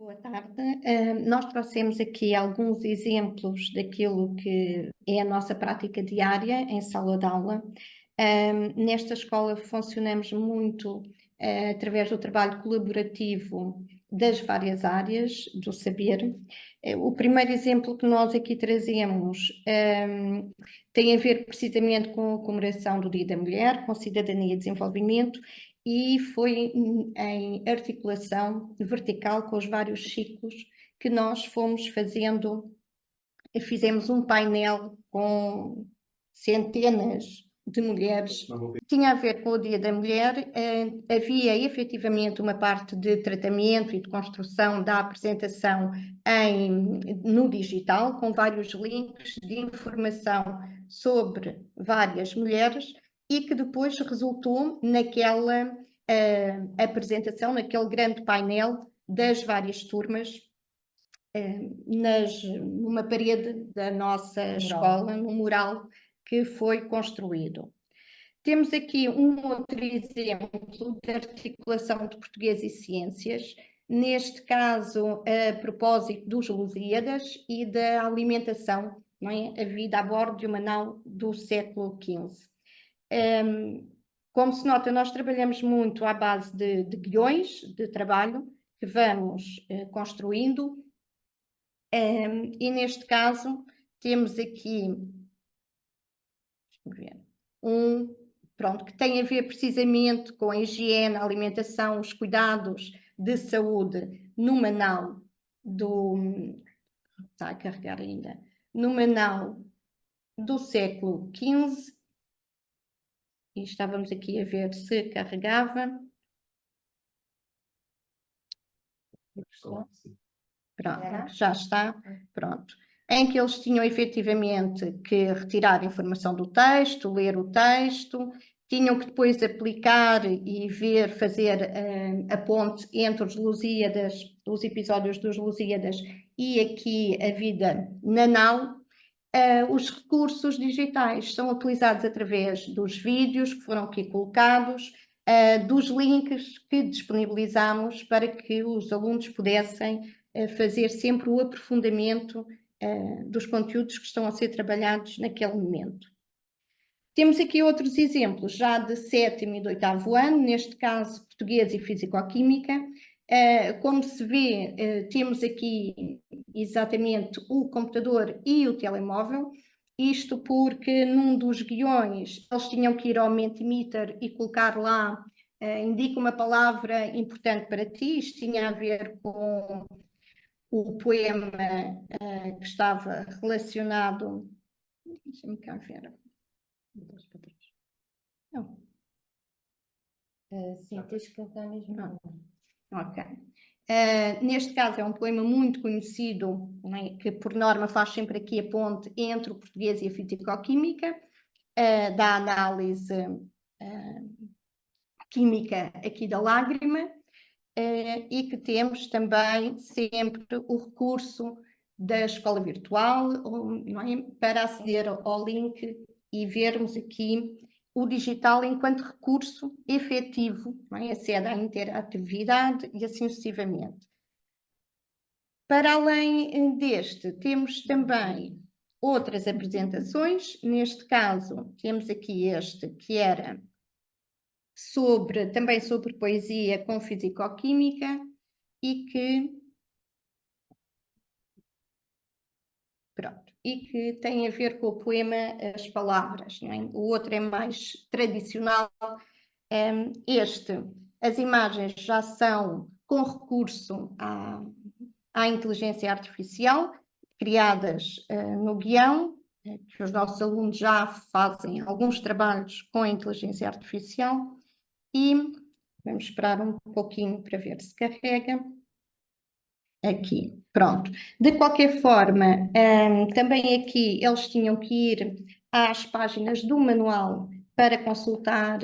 Boa tarde. Nós trouxemos aqui alguns exemplos daquilo que é a nossa prática diária em sala de aula. Nesta escola funcionamos muito através do trabalho colaborativo das várias áreas do saber. O primeiro exemplo que nós aqui trazemos tem a ver precisamente com a comemoração do Dia da Mulher, com cidadania e desenvolvimento, e foi em articulação vertical com os vários ciclos que nós fomos fazendo. Fizemos um painel com centenas de mulheres. Tinha a ver com o Dia da Mulher. Havia efetivamente uma parte de tratamento e de construção da apresentação no digital, com vários links de informação sobre várias mulheres, e que depois resultou naquela apresentação, naquele grande painel das várias turmas, numa parede da nossa escola, no mural que foi construído. Temos aqui um outro exemplo de articulação de português e ciências, neste caso a propósito dos Lusíadas e da alimentação, não é? A vida a bordo de uma nau do século XV. Como se nota, nós trabalhamos muito à base de guiões de trabalho que vamos construindo, e neste caso temos aqui pronto, que tem a ver precisamente com a higiene, a alimentação, os cuidados de saúde numa nau está a carregar ainda, numa nau do século XV. E estávamos aqui a ver se carregava. Pronto, já está. Pronto. Em que eles tinham efetivamente que retirar informação do texto, ler o texto, tinham que depois aplicar e ver, fazer a ponte entre os Lusíadas, os episódios dos Lusíadas e aqui a vida na nau. Os recursos digitais são utilizados através dos vídeos que foram aqui colocados, dos links que disponibilizamos para que os alunos pudessem fazer sempre o aprofundamento dos conteúdos que estão a ser trabalhados naquele momento. Temos aqui outros exemplos, já de 7º e de 8º ano, neste caso português e físico-química. Como se vê, temos aqui exatamente o computador e o telemóvel, isto porque num dos guiões eles tinham que ir ao Mentimeter e colocar lá, indica uma palavra importante para ti. Isto tinha a ver com o poema que estava relacionado. Deixa-me cá ver. Não. Sim, tens que cantar mesmo. Ok. Neste caso é um poema muito conhecido, não é? Que por norma faz sempre aqui a ponte entre o português e a físico-química, da análise química aqui da lágrima, e que temos também sempre o recurso da escola virtual, não é? Para aceder ao link e vermos aqui o digital enquanto recurso efetivo, não é? Acede à interatividade e assim sucessivamente. Para além deste, temos também outras apresentações. Neste caso, temos aqui este que era também sobre poesia com físico-química e que tem a ver com o poema As Palavras, não é? O outro é mais tradicional. As imagens já são com recurso à inteligência artificial, criadas no guião, que os nossos alunos já fazem alguns trabalhos com a inteligência artificial, e vamos esperar um pouquinho para ver se carrega. Aqui, pronto. De qualquer forma, também aqui eles tinham que ir às páginas do manual para consultar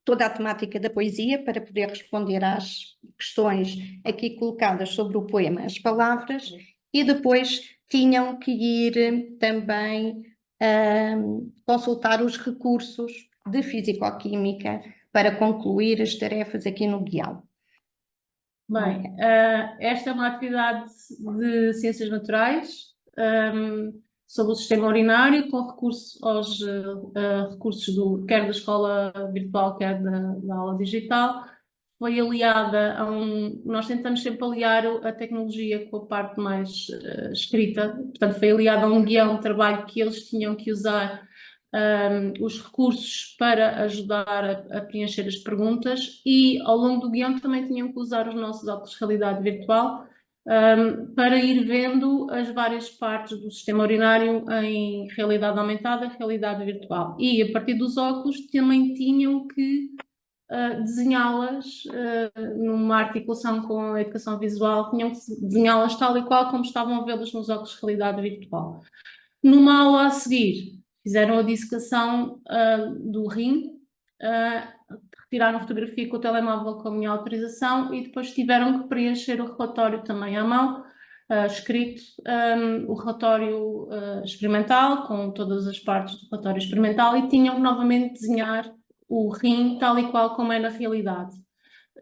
toda a temática da poesia, para poder responder às questões aqui colocadas sobre o poema As Palavras, e depois tinham que ir também consultar os recursos de físico-química para concluir as tarefas aqui no guião. Bem, esta é uma atividade de ciências naturais sobre o sistema urinário, com recurso aos recursos quer da escola virtual, quer da aula digital. Foi aliada nós tentamos sempre aliar a tecnologia com a parte mais escrita, portanto foi aliada a um guião de trabalho que eles tinham que usar os recursos para ajudar a preencher as perguntas, e ao longo do guião também tinham que usar os nossos óculos de realidade virtual para ir vendo as várias partes do sistema urinário em realidade aumentada, realidade virtual. E a partir dos óculos também tinham que desenhá-las numa articulação com a educação visual, tinham que desenhá-las tal e qual como estavam a vê-las nos óculos de realidade virtual. Numa aula a seguir, fizeram a dissecação do rim, retiraram fotografia com o telemóvel com a minha autorização e depois tiveram que preencher o relatório também à mão, escrito, o relatório experimental, com todas as partes do relatório experimental, e tinham que novamente desenhar o rim tal e qual como é na realidade.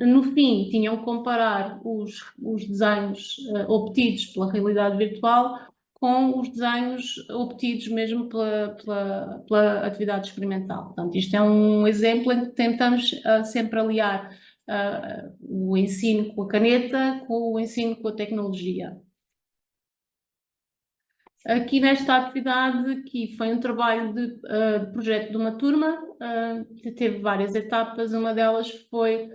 No fim, tinham que comparar os desenhos obtidos pela realidade virtual com os desenhos obtidos mesmo pela atividade experimental. Portanto, isto é um exemplo em que tentamos sempre aliar o ensino com a caneta com o ensino com a tecnologia. Aqui nesta atividade, que foi um trabalho de projeto de uma turma, que teve várias etapas. Uma delas foi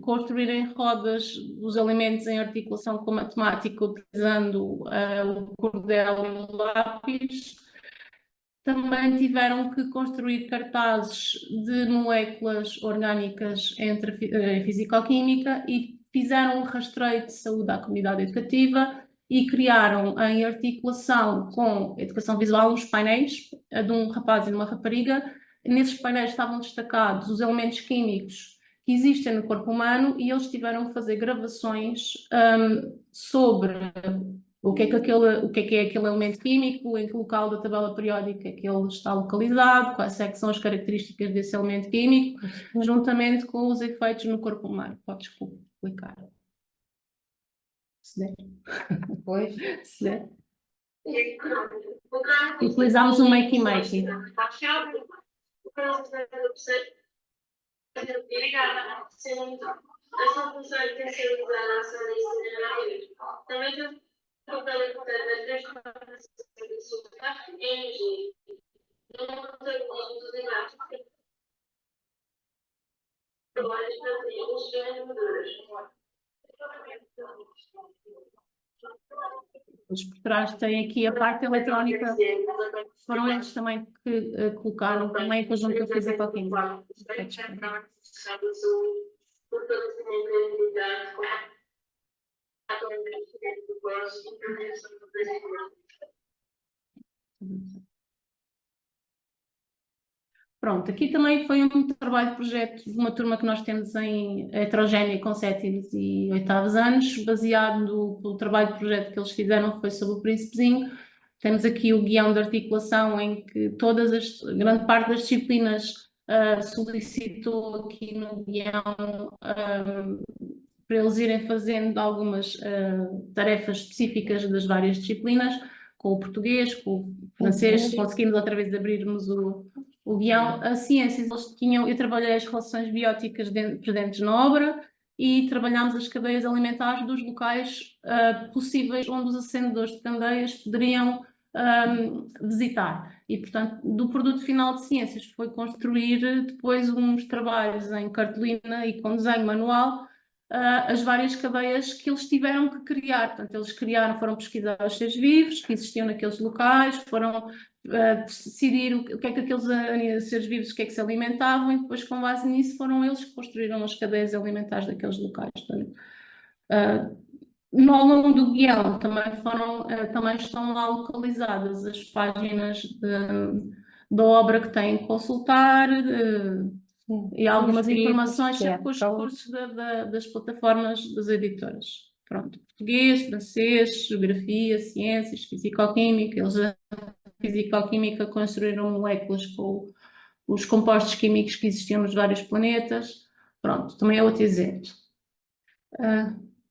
construir em rodas os elementos em articulação com a matemática, utilizando o cordel e o lápis. Também tiveram que construir cartazes de moléculas orgânicas entre fisicoquímica e fizeram um rastreio de saúde à comunidade educativa e criaram em articulação com educação visual uns painéis de um rapaz e de uma rapariga. Nesses painéis estavam destacados os elementos químicos que existem no corpo humano e eles tiveram que fazer gravações sobre o que é aquele elemento químico, em que local da tabela periódica que ele está localizado, quais é que são as características desse elemento químico, juntamente com os efeitos no corpo humano. Podes explicar. Se der. Pois. Se der. Utilizámos o Makey. Os por trás têm aqui a parte eletrónica, foram eles também que colocaram também em conjunto com a fisicoquímica. Pronto, aqui também foi um trabalho de projeto de uma turma que nós temos em heterogénea com 7º e 8º anos, baseado no trabalho de projeto que eles fizeram, que foi sobre o Príncipezinho. Temos aqui o guião de articulação em que grande parte das disciplinas solicitou aqui no guião para eles irem fazendo algumas tarefas específicas das várias disciplinas, com o português, com o francês, conseguimos outra vez abrirmos o guião. A ciências, eu trabalhei as relações bióticas presentes na obra e trabalhámos as cadeias alimentares dos locais possíveis onde os acendedores de candeias poderiam visitar. E, portanto, do produto final de ciências foi construir depois uns trabalhos em cartolina e com desenho manual as várias cadeias que eles tiveram que criar. Portanto, eles foram pesquisar os seres vivos que existiam naqueles locais, foram decidir o que é que aqueles seres vivos, o que é que se alimentavam, e depois, com base nisso, foram eles que construíram as cadeias alimentares daqueles locais. Portanto, ao longo do guião também estão lá localizadas as páginas da obra que têm que consultar, e algumas informações sobre os recursos das plataformas das editoras. Pronto, português, francês, geografia, ciências, fisicoquímica. Eles, a fisicoquímica, construíram moléculas com os compostos químicos que existiam nos vários planetas. Pronto, também é outro exemplo.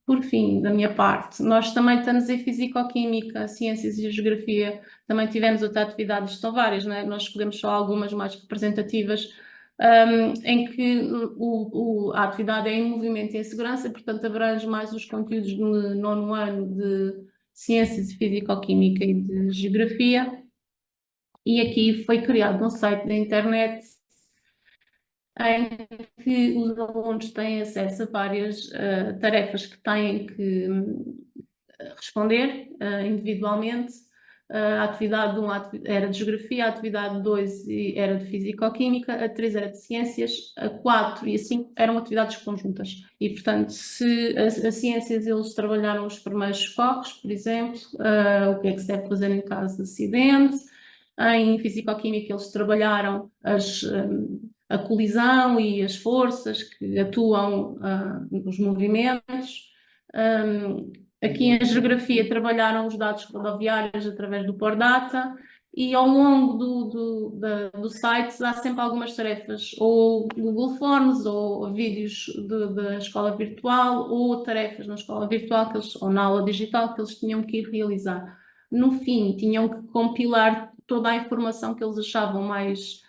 Por fim, da minha parte, nós também estamos em Fisicoquímica, Ciências e Geografia, também tivemos outras atividades, são várias, não é? Nós escolhemos só algumas mais representativas, em que a atividade é em movimento e em segurança, portanto abrange mais os conteúdos do nono ano de Ciências e Fisicoquímica e de Geografia, e aqui foi criado um site da internet em que os alunos têm acesso a várias tarefas que têm que responder individualmente. A atividade 1 era de Geografia, a atividade 2 era de Fisicoquímica, a 3 era de Ciências, a 4 e a 5 eram atividades conjuntas. E, portanto, se a Ciências eles trabalharam os primeiros socorros, por exemplo, o que é que se deve fazer em caso de acidente. Em Fisicoquímica eles trabalharam a colisão e as forças que atuam nos movimentos. Aqui em Geografia trabalharam os dados rodoviários através do Pordata e ao longo do site há sempre algumas tarefas, ou Google Forms, ou vídeos da escola virtual, ou tarefas na escola virtual ou na aula digital que eles tinham que ir realizar. No fim, tinham que compilar toda a informação que eles achavam mais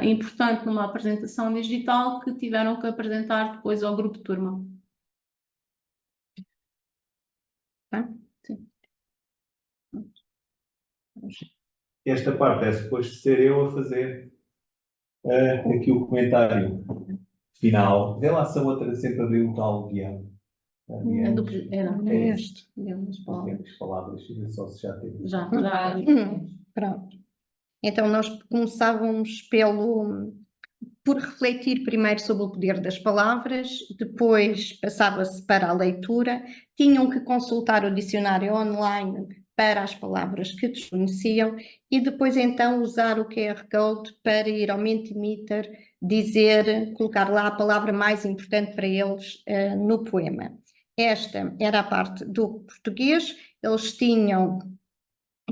importante numa apresentação digital que tiveram que apresentar depois ao grupo de turma. Esta parte é suposto ser eu a fazer aqui o comentário final. Vê lá se a outra sempre abriu o tal guião. É este. As palavras, só se já teve. Já. Pronto. Então, nós começávamos por refletir primeiro sobre o poder das palavras, depois passava-se para a leitura, tinham que consultar o dicionário online para as palavras que desconheciam e depois então usar o QR Code para ir ao Mentimeter, colocar lá a palavra mais importante para eles no poema. Esta era a parte do português, eles tinham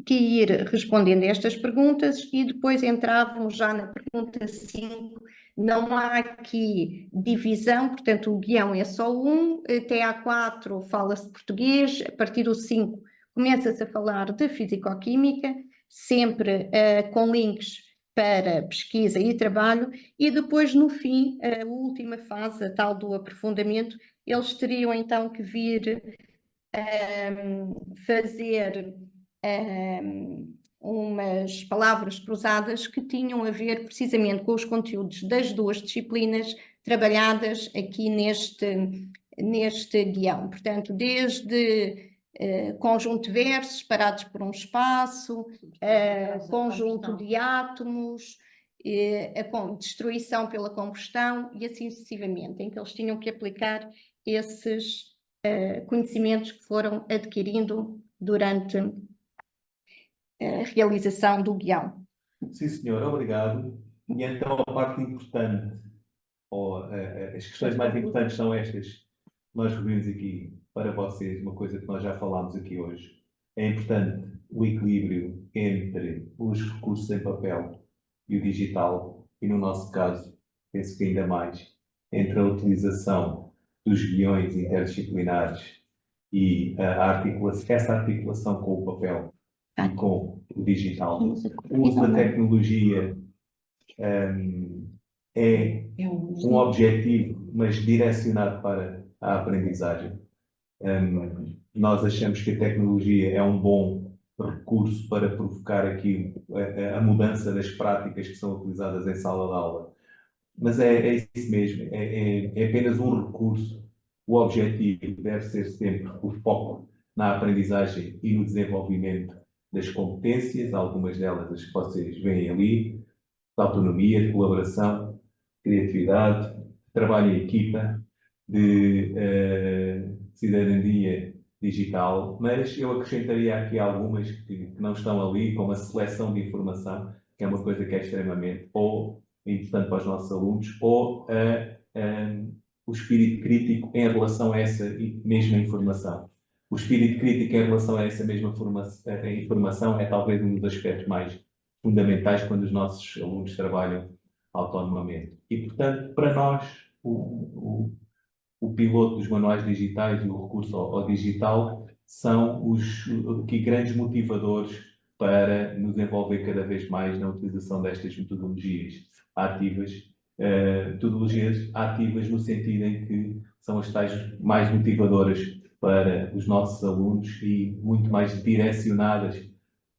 que ir respondendo a estas perguntas e depois entrávamos já na pergunta 5. Não há aqui divisão, portanto o guião é só um, até à 4 fala-se português, a partir do 5 começa-se a falar de fisicoquímica, sempre com links para pesquisa e trabalho, e depois no fim, a última fase, a tal do aprofundamento, eles teriam então que vir fazer umas palavras cruzadas que tinham a ver precisamente com os conteúdos das duas disciplinas trabalhadas aqui neste guião. Portanto, desde conjunto de versos parados por um espaço, conjunto de átomos, a destruição pela combustão e assim sucessivamente, em que eles tinham que aplicar esses conhecimentos que foram adquirindo durante a realização do guião. Sim, senhor, obrigado. E então a parte importante, ou as questões mais importantes são estas. Nós reunimos aqui para vocês uma coisa que nós já falámos aqui hoje. É importante o equilíbrio entre os recursos em papel e o digital, e no nosso caso, penso que ainda mais, entre a utilização dos guiões interdisciplinares e essa articulação com o papel e com o digital. O uso da tecnologia é um objetivo, mas direcionado para a aprendizagem. Nós achamos que a tecnologia é um bom recurso para provocar aqui a mudança das práticas que são utilizadas em sala de aula. Mas é isso mesmo, é apenas um recurso. O objetivo deve ser sempre o foco na aprendizagem e no desenvolvimento das competências, algumas delas as que vocês veem ali, de autonomia, de colaboração, criatividade, trabalho em equipa, de cidadania digital, mas eu acrescentaria aqui algumas que não estão ali, como a seleção de informação, que é uma coisa que é extremamente importante para os nossos alunos, ou o espírito crítico em relação a essa mesma informação. O espírito crítico em relação a essa mesma informação é talvez um dos aspectos mais fundamentais quando os nossos alunos trabalham autonomamente. E, portanto, para nós, o piloto dos manuais digitais e o recurso ao digital são os aqui grandes motivadores para nos envolver cada vez mais na utilização destas metodologias ativas, metodologias ativas no sentido em que são as tais mais motivadoras para os nossos alunos e muito mais direcionadas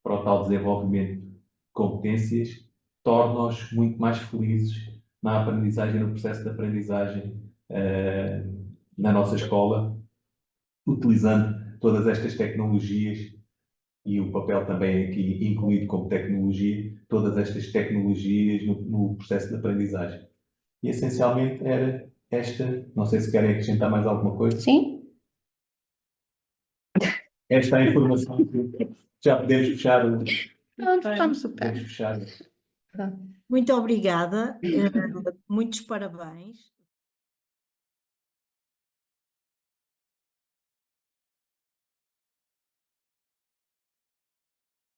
para o tal desenvolvimento de competências, torna-os muito mais felizes na aprendizagem, no processo de aprendizagem na nossa escola, utilizando todas estas tecnologias e o papel também aqui incluído como tecnologia, todas estas tecnologias no processo de aprendizagem. E essencialmente era esta, não sei se querem acrescentar mais alguma coisa. Sim? Esta é a informação que já podemos fechar. Pronto, estamos super. Podemos fechar. Muito obrigada, muitos parabéns.